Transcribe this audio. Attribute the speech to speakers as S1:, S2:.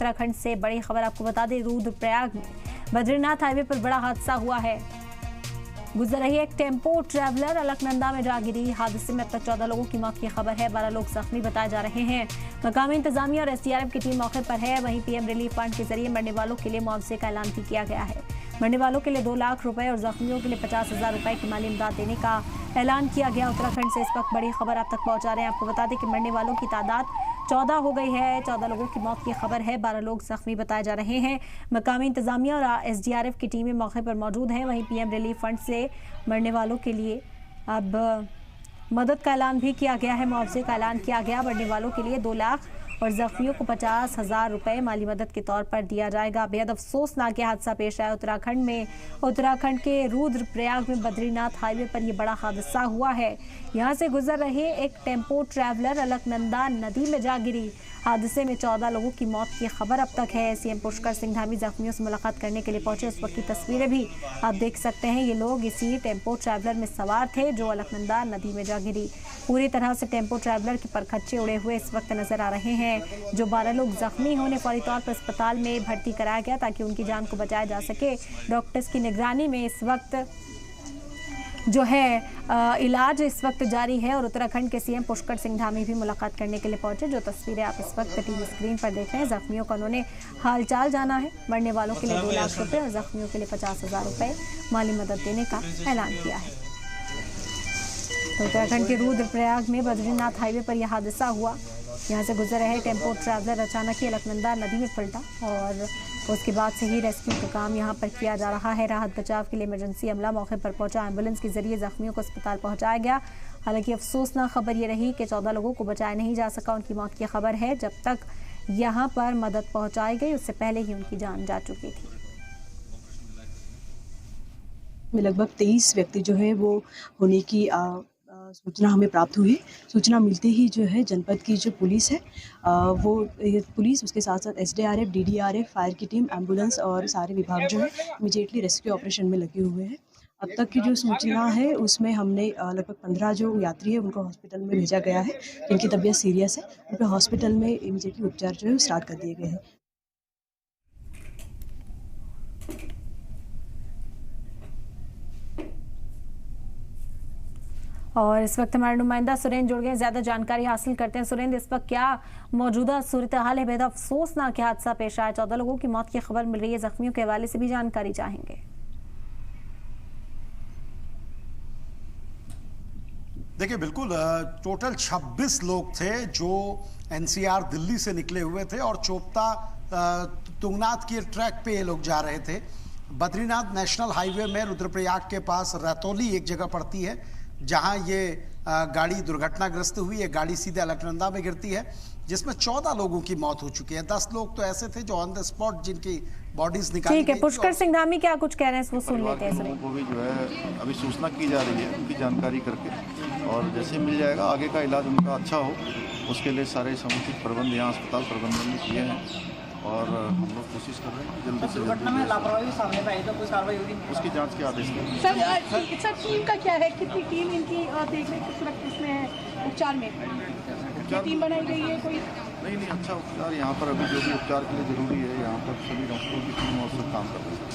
S1: उत्तराखंड से बड़ी खबर आपको बता दें, रुद्रप्रयाग में बद्रीनाथ हाईवे पर बड़ा हादसा हुआ है। गुजर रही एक टेम्पो ट्रैवलर अलकनंदा में जा गिरी। हादसे में अब तक 14 लोगों की मौत की खबर है, 12 लोग जख्मी बताए जा रहे हैं। मकामी इंतजामिया और एसडीआरएफ की टीम मौके पर है। वहीं पीएम रिलीफ फंड के जरिए मरने वालों के लिए मुआवजे का ऐलान भी किया गया है। मरने वालों के लिए 2 लाख रुपए और जख्मियों के लिए 50,000 रुपए की माली इमदाद देने का ऐलान किया गया। उत्तराखंड से इस वक्त बड़ी खबर आप तक पहुंचा रहे हैं। आपको बता दें कि मरने वालों की तादाद 14 हो गई है। 14 लोगों की मौत की खबर है, 12 लोग जख्मी बताए जा रहे हैं। मकामी इंतजामिया और एसडीआरएफ की टीमें मौके पर मौजूद हैं। वहीं पीएम रिलीफ फंड से मरने वालों के लिए अब मदद का ऐलान भी किया गया है, मुआवजे का ऐलान किया गया। मरने वालों के लिए 2 लाख और जख्मियों को 50,000 रुपए माली मदद के तौर पर दिया जाएगा। बेहद अफसोसनाक हादसा पेश आया उत्तराखंड में। उत्तराखंड के रुद्रप्रयाग में बद्रीनाथ हाईवे पर यह बड़ा हादसा हुआ है। यहां से गुजर रहे एक टेम्पो ट्रैवलर अलकनंदा नदी में जा गिरी। हादसे में 14 लोगों की मौत की खबर अब तक है। सीएम पुष्कर सिंह धामी जख्मियों से मुलाकात करने के लिए पहुंचे। उस वक्त की तस्वीरें भी आप देख सकते हैं। ये लोग इसी टेम्पो ट्रैवलर में सवार थे जो अलकनंदा नदी में जा गिरी। पूरी तरह से टेम्पो ट्रैवलर के परखच्चे उड़े हुए इस वक्त नजर आ रहे हैं। जो 12 लोग जख्मी होने फौरी तौर पर अस्पताल में भर्ती कराया गया ताकि उनकी जान को बचाया जा सके। डॉक्टर्स की निगरानी में इस वक्त जो है इलाज इस वक्त जारी है। और उत्तराखंड के सीएम पुष्कर सिंह धामी भी मुलाकात करने के लिए पहुंचे। जो तस्वीरें आप इस वक्त टीवी स्क्रीन पर देख रहे हैं, जख्मियों का उन्होंने हालचाल जाना है। मरने वालों के लिए 2 लाख रुपए और जख्मियों के लिए 50,000 रुपए माली मदद देने का ऐलान किया है। तो उत्तराखंड के रुद्रप्रयाग में बद्रीनाथ हाईवे पर यह हादसा हुआ। यहाँ से गुजर रहे टेम्पो ट्रैवलर अचानक ही अलकनंदा नदी में पलटा और उसके बाद से ही रेस्क्यू का काम यहाँ पर किया जा रहा है। राहत बचाव के लिए इमरजेंसी अमला मौके पर पहुंचा। एम्बुलेंस के जरिए जख्मियों को अस्पताल पहुंचाया गया। हालांकि अफसोसनाक खबर ये रही कि 14 लोगों को बचाया नहीं जा सका। उनकी मौत की खबर है। जब तक यहाँ पर मदद पहुंचाई गई उससे पहले ही उनकी जान जा चुकी थी।
S2: लगभग 23 व्यक्ति जो है वो होने की सूचना हमें प्राप्त हुई। सूचना मिलते ही जो है जनपद की जो पुलिस है वो पुलिस, उसके साथ साथ एसडीआरएफ, डीडीआरएफ, फायर की टीम, एम्बुलेंस और सारे विभाग जो है इमीडिएटली रेस्क्यू ऑपरेशन में लगे हुए हैं। अब तक की जो सूचना है उसमें हमने लगभग 15 जो यात्री है उनको हॉस्पिटल में भेजा गया है। जिनकी तबीयत सीरियस है उनको हॉस्पिटल में इमीडिएटली उपचार जो है स्टार्ट कर दिए गए हैं।
S1: और इस वक्त हमारे नुमाइंदा सुरेंद्र जुड़ गए, ज्यादा जानकारी हासिल करते हैं। सुरेंद्र, इस वक्त क्या मौजूदा सूरत हाल है? बेहद अफसोसनाक हादसा पेश आया, 14 लोगों की मौत की खबर मिल रही है। जख्मियों के हवाले से भी जानकारी चाहेंगे।
S3: देखिए, बिल्कुल टोटल 26 लोग थे जो एनसीआर दिल्ली से निकले हुए थे और चोपता तुंगनाथ के ट्रैक पे ये लोग जा रहे थे। बद्रीनाथ नेशनल हाईवे में रुद्रप्रयाग के पास रतौली एक जगह पड़ती है जहां ये गाड़ी दुर्घटनाग्रस्त हुई। ये गाड़ी सीधे अलकनंदा में गिरती है जिसमें 14 लोगों की मौत हो चुकी है। 10 लोग तो ऐसे थे जो ऑन द स्पॉट जिनकी बॉडीज निकाली गई।
S1: ठीक है, पुष्कर सिंह धामी क्या कुछ कह रहे हैं वो सुन लेते हैं।
S4: लोगों को भी जो है अभी सूचना की जा रही है उनकी जानकारी करके, और जैसे मिल जाएगा आगे का इलाज उनका अच्छा हो उसके लिए सारे समुचित प्रबंध यहाँ अस्पताल प्रबंधन ने किए हैं। और हम लोग कोशिश कर रहे हैं जल्दी से जल्दी में लापरवाही सामने आई तो कोई कार्रवाई होगी, उसकी जांच के आदेश देंगे।
S5: सर टीम का क्या है, कितनी टीम इनकी देखने की सुरक्षित में है उपचार में? टीम बनाई गई है कोई?
S4: नहीं, अच्छा उपचार यहाँ पर अभी जो भी उपचार के लिए जरूरी है यहाँ पर सभी डॉक्टरों की टीम और सब काम कर रहे हैं।